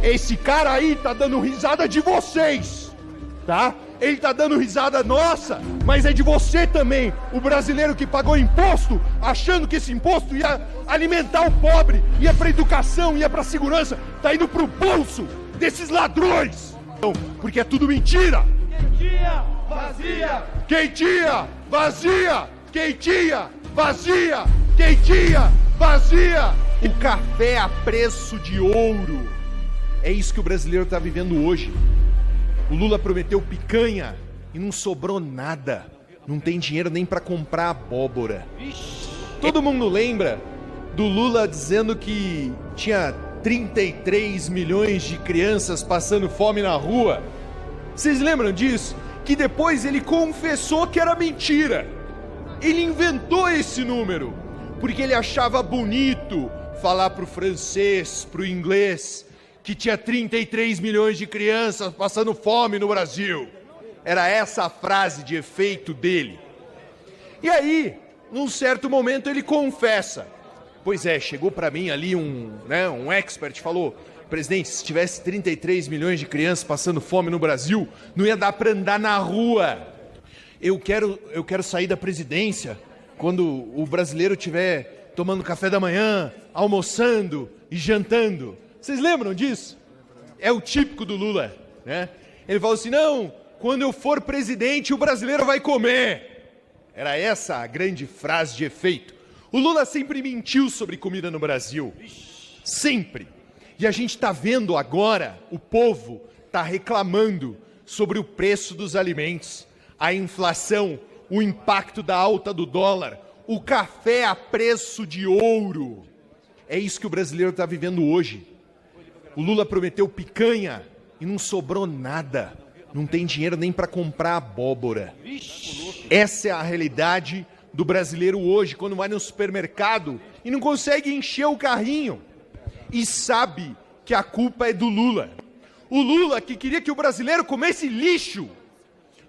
Esse cara aí tá dando risada de vocês, tá? Ele tá dando risada nossa, mas é de você também, o brasileiro que pagou imposto, achando que esse imposto ia alimentar o pobre, ia pra educação, ia pra segurança, tá indo pro bolso desses ladrões, porque é tudo mentira. Quentinha, vazia! Quentinha, vazia! Quentinha, vazia! Quentinha, vazia! O café a preço de ouro. É isso que o brasileiro está vivendo hoje. O Lula prometeu picanha e não sobrou nada. Não tem dinheiro nem para comprar abóbora. Todo mundo lembra do Lula dizendo que tinha 33 milhões de crianças passando fome na rua. Vocês lembram disso? Que depois ele confessou que era mentira. Ele inventou esse número porque ele achava bonito falar pro francês, pro inglês, que tinha 33 milhões de crianças passando fome no Brasil. Era essa a frase de efeito dele. E aí, num certo momento, ele confessa. Pois é, chegou para mim ali um expert, falou: presidente, se tivesse 33 milhões de crianças passando fome no Brasil, não ia dar para andar na rua. Eu quero sair da presidência quando o brasileiro estiver tomando café da manhã, almoçando e jantando. Vocês lembram disso? É o típico do Lula, né? Ele falou assim: não, quando eu for presidente o brasileiro vai comer. Era essa a grande frase de efeito. O Lula sempre mentiu sobre comida no Brasil. Sempre. E a gente está vendo agora, o povo está reclamando sobre o preço dos alimentos, a inflação, o impacto da alta do dólar, o café a preço de ouro. É isso que o brasileiro está vivendo hoje. O Lula prometeu picanha e não sobrou nada. Não tem dinheiro nem para comprar abóbora. Essa é a realidade do brasileiro hoje, quando vai no supermercado e não consegue encher o carrinho. E sabe que a culpa é do Lula. O Lula que queria que o brasileiro comesse lixo,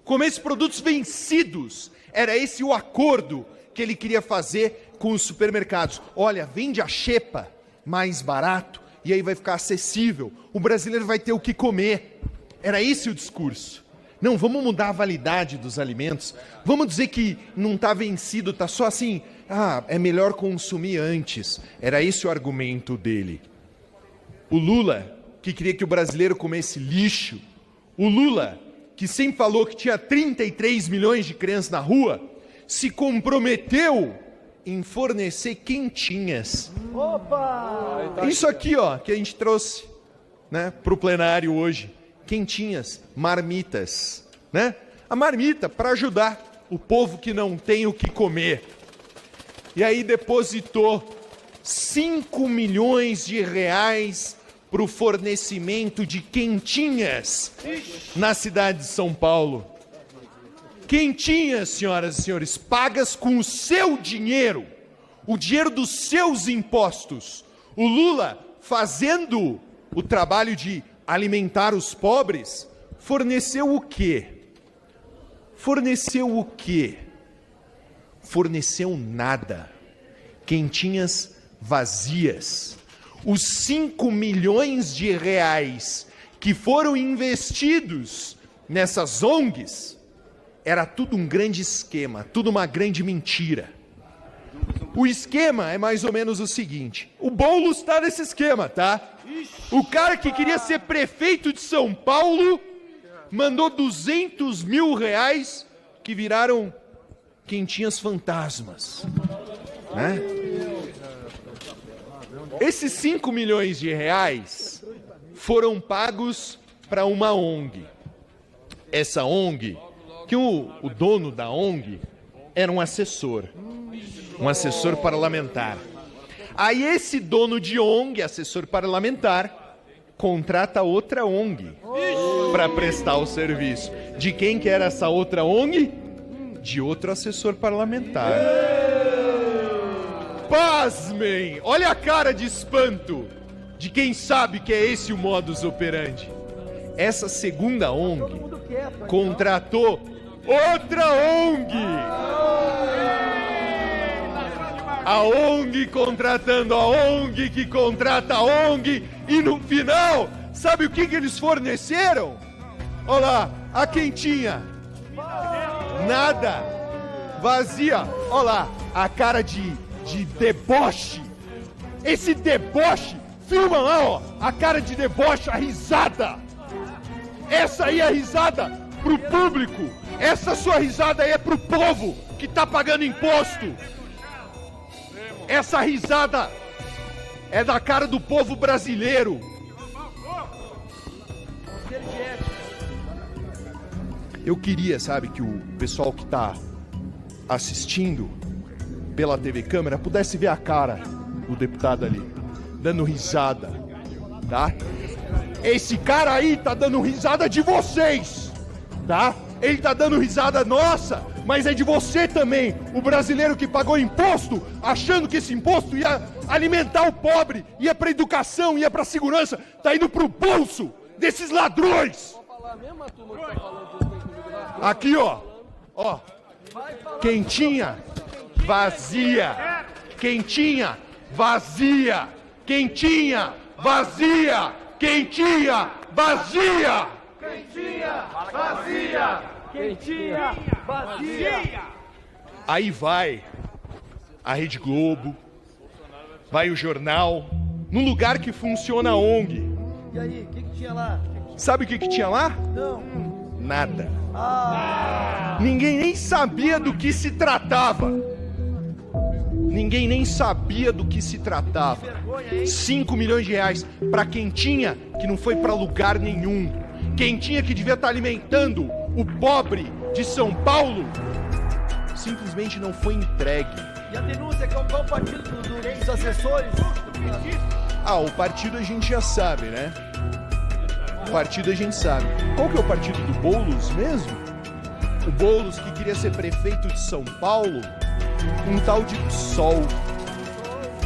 comesse produtos vencidos. Era esse o acordo que ele queria fazer com os supermercados. Olha, vende a xepa mais barato e aí vai ficar acessível. O brasileiro vai ter o que comer. Era esse o discurso. Não, vamos mudar a validade dos alimentos. Vamos dizer que não está vencido, está só assim. É melhor consumir antes. Era esse o argumento dele. O Lula, que queria que o brasileiro comesse lixo. O Lula, que sempre falou que tinha 33 milhões de crianças na rua, se comprometeu em fornecer quentinhas. Opa! Isso aqui, ó, que a gente trouxe, né, para o plenário hoje. Quentinhas, marmitas, né? A marmita para ajudar o povo que não tem o que comer. E aí depositou 5 milhões de reais para o fornecimento de quentinhas na cidade de São Paulo. Quentinhas, senhoras e senhores, pagas com o seu dinheiro, o dinheiro dos seus impostos. O Lula, fazendo o trabalho de alimentar os pobres, forneceu o quê? Forneceu o quê? Forneceu nada. Quentinhas vazias. Os 5 milhões de reais que foram investidos nessas ONGs, era tudo um grande esquema, tudo uma grande mentira. O esquema é mais ou menos o seguinte: o Boulos está nesse esquema, tá? O cara que queria ser prefeito de São Paulo mandou 200 mil reais que viraram quentinhas fantasmas, né? Esses 5 milhões de reais foram pagos para uma ONG. Essa ONG, que o dono da ONG era um assessor parlamentar. Aí esse dono de ONG, assessor parlamentar, contrata outra ONG para prestar o serviço. De quem que era essa outra ONG? De outro assessor parlamentar. Pasmem! Olha a cara de espanto de quem sabe que é esse o modus operandi. Essa segunda ONG contratou outra ONG. A ONG contratando a ONG que contrata a ONG, e no final Sabe o que eles forneceram? Olha lá, a quentinha. Nada. Vazia. Olha lá, a cara de deboche. Esse deboche. Filma lá, ó. A cara de deboche, a risada. Essa aí é a risada pro público. Essa sua risada aí é pro povo que tá pagando imposto. Essa risada é da cara do povo brasileiro. Eu queria, sabe, que o pessoal que tá assistindo pela TV Câmera pudesse ver a cara do deputado ali, dando risada, tá? Esse cara aí tá dando risada de vocês, tá? Ele tá dando risada nossa, mas é de você também, o brasileiro que pagou imposto, achando que esse imposto ia alimentar o pobre, ia pra educação, ia pra segurança, tá indo pro bolso desses ladrões. Aqui, ó, quentinha, vazia, quentinha, vazia, quentinha, vazia, quentinha, vazia. Quentinha, vazia! Quentinha, vazia! Aí vai a Rede Globo, vai o jornal, num lugar que funciona a ONG. E aí, o que tinha lá? Sabe o que tinha lá? Não. Nada. Ninguém nem sabia do que se tratava. Ninguém nem sabia do que se tratava. 5 milhões de reais pra quentinha que não foi pra lugar nenhum. Quentinha que devia estar alimentando o pobre de São Paulo, simplesmente não foi entregue. E a denúncia, qual o partido dos assessores? O partido a gente já sabe, né? O partido a gente sabe. Qual que é o partido do Boulos mesmo? O Boulos que queria ser prefeito de São Paulo, um tal de PSOL,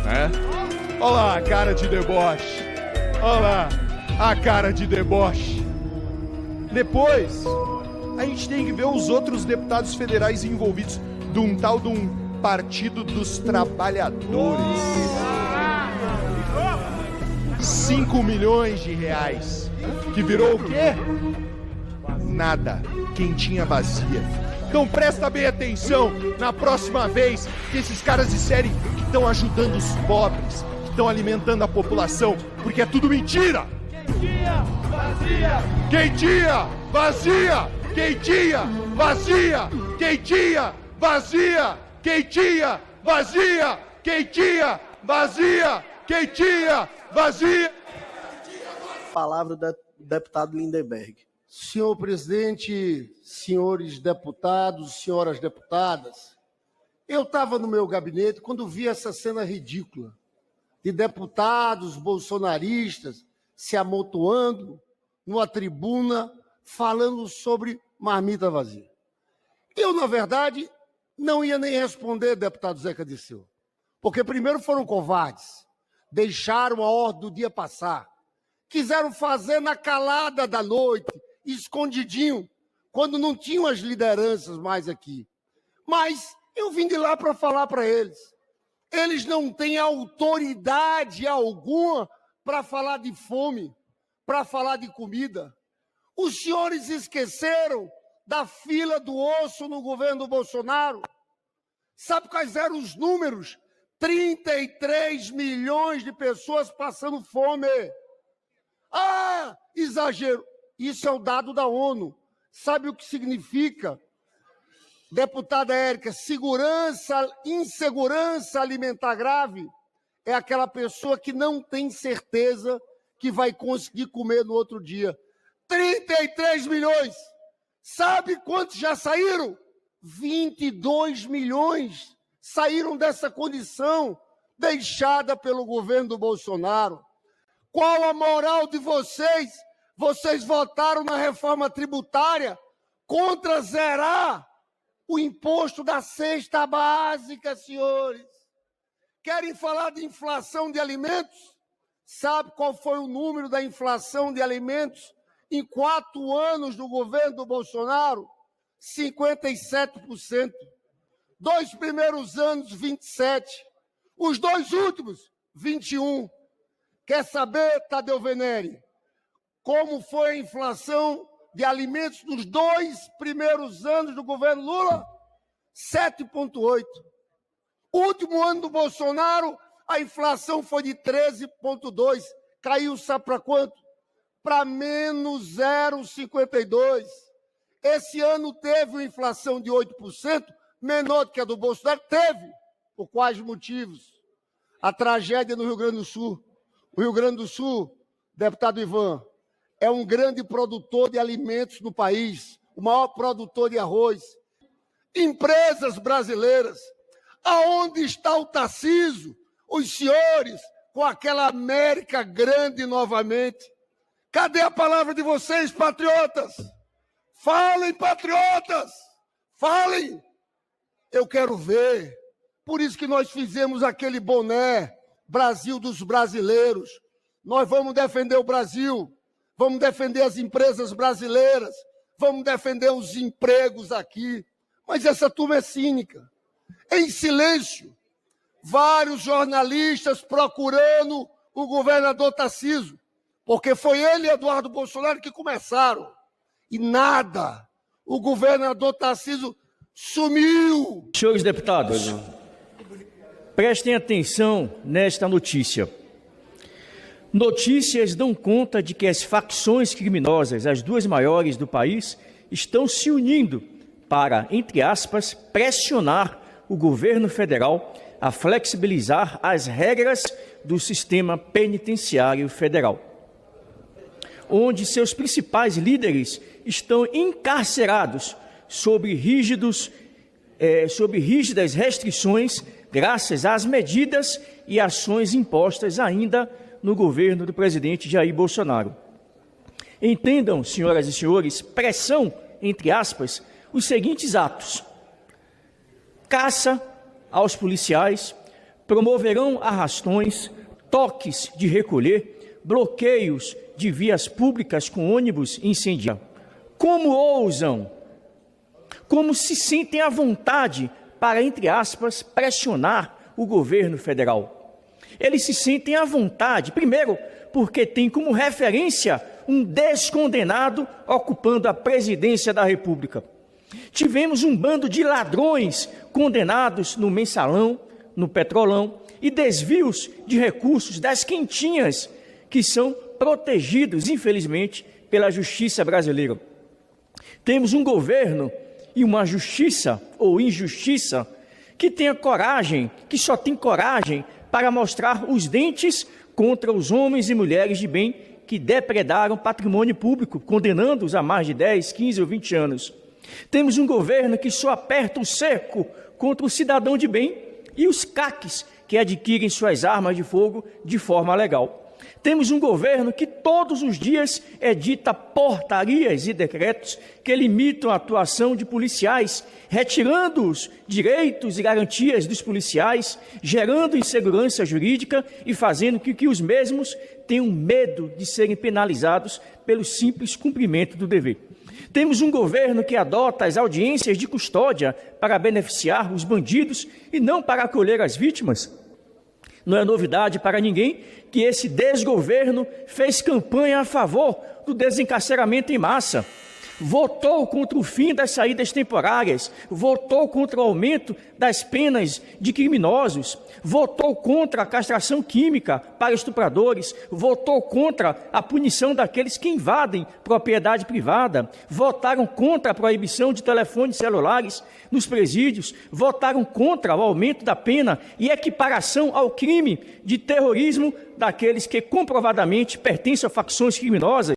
né? Olha lá a cara de deboche. Olha lá a cara de deboche. Depois, a gente tem que ver os outros deputados federais envolvidos de um tal de um Partido dos Trabalhadores. 5 milhões de reais. Que virou o quê? Nada. Quentinha vazia. Então presta bem atenção na próxima vez que esses caras disserem que estão ajudando os pobres, que estão alimentando a população, porque é tudo mentira. Quentinha, vazia! Quentinha, vazia! Quentinha, vazia! Quentinha, vazia! Quentinha, vazia! Quentinha, vazia! Quentinha, vazia! Palavra do deputado Lindenberg. Senhor presidente, senhores deputados, senhoras deputadas, eu estava no meu gabinete quando vi essa cena ridícula de deputados bolsonaristas se amontoando numa tribuna falando sobre marmita vazia. Eu, na verdade, não ia nem responder, deputado Zeca Dirceu, porque primeiro foram covardes, deixaram a ordem do dia passar, quiseram fazer na calada da noite, escondidinho, quando não tinham as lideranças mais aqui. Mas eu vim de lá para falar para eles. Eles não têm autoridade alguma para falar de fome, para falar de comida. Os senhores esqueceram da fila do osso no governo Bolsonaro? Sabe quais eram os números? 33 milhões de pessoas passando fome. Exagero. Isso é o dado da ONU. Sabe o que significa? Deputada Érica, insegurança alimentar grave é aquela pessoa que não tem certeza que vai conseguir comer no outro dia. 33 milhões. Sabe quantos já saíram? 22 milhões saíram dessa condição deixada pelo governo do Bolsonaro. Qual a moral de vocês? Vocês votaram na reforma tributária contra zerar o imposto da cesta básica, senhores. Querem falar de inflação de alimentos? Sabe qual foi o número da inflação de alimentos em 4 anos do governo do Bolsonaro? 57%. 2 primeiros anos, 27%. Os 2 últimos, 21%. Quer saber, Tadeu Venere? como foi a inflação de alimentos nos 2 primeiros anos do governo Lula? 7,8%. Último ano do Bolsonaro, a inflação foi de 13,2%. Caiu, sabe para quanto? Para menos 0,52%. Esse ano teve uma inflação de 8%, menor do que a do Bolsonaro. Teve. Por quais motivos? A tragédia no Rio Grande do Sul. O Rio Grande do Sul, deputado Ivan, é um grande produtor de alimentos no país, o maior produtor de arroz. Empresas brasileiras. Aonde está o Tarcísio? Os senhores com aquela América grande novamente. Cadê a palavra de vocês, patriotas? Falem, patriotas! Falem! Eu quero ver. Por isso que nós fizemos aquele boné, Brasil dos brasileiros. Nós vamos defender o Brasil, vamos defender as empresas brasileiras, vamos defender os empregos aqui. Mas essa turma é cínica. Em silêncio, vários jornalistas procurando o governador Tarcísio, porque foi ele e Eduardo Bolsonaro que começaram. E nada, o governador Tarcísio sumiu. Senhores deputados, prestem atenção nesta notícia. Notícias dão conta de que as facções criminosas, as duas maiores do país, estão se unindo para, entre aspas, pressionar o governo federal a flexibilizar as regras do sistema penitenciário federal, onde seus principais líderes estão encarcerados sob rígidas restrições, graças às medidas e ações impostas ainda no governo do presidente Jair Bolsonaro. Entendam, senhoras e senhores, pressão, entre aspas, os seguintes atos: caça aos policiais, promoverão arrastões, toques de recolher, bloqueios de vias públicas com ônibus incendiados. Como ousam? Como se sentem à vontade para, entre aspas, pressionar o governo federal? Eles se sentem à vontade, primeiro, porque tem como referência um descondenado ocupando a presidência da República. Tivemos um bando de ladrões condenados no Mensalão, no Petrolão, e desvios de recursos das quentinhas, que são protegidos, infelizmente, pela justiça brasileira. Temos um governo e uma justiça, ou injustiça, que tenha coragem, que só tem coragem para mostrar os dentes contra os homens e mulheres de bem que depredaram patrimônio público, condenando-os a mais de 10, 15 ou 20 anos. Temos um governo que só aperta o cerco contra o cidadão de bem e os caques que adquirem suas armas de fogo de forma legal. Temos um governo que todos os dias edita portarias e decretos que limitam a atuação de policiais, retirando os direitos e garantias dos policiais, gerando insegurança jurídica e fazendo com que os mesmos tenham medo de serem penalizados pelo simples cumprimento do dever. Temos um governo que adota as audiências de custódia para beneficiar os bandidos e não para acolher as vítimas. Não é novidade para ninguém que esse desgoverno fez campanha a favor do desencarceramento em massa, votou contra o fim das saídas temporárias, votou contra o aumento das penas de criminosos, votou contra a castração química para estupradores, votou contra a punição daqueles que invadem propriedade privada, votaram contra a proibição de telefones celulares nos presídios, votaram contra o aumento da pena e equiparação ao crime de terrorismo daqueles que comprovadamente pertencem a facções criminosas.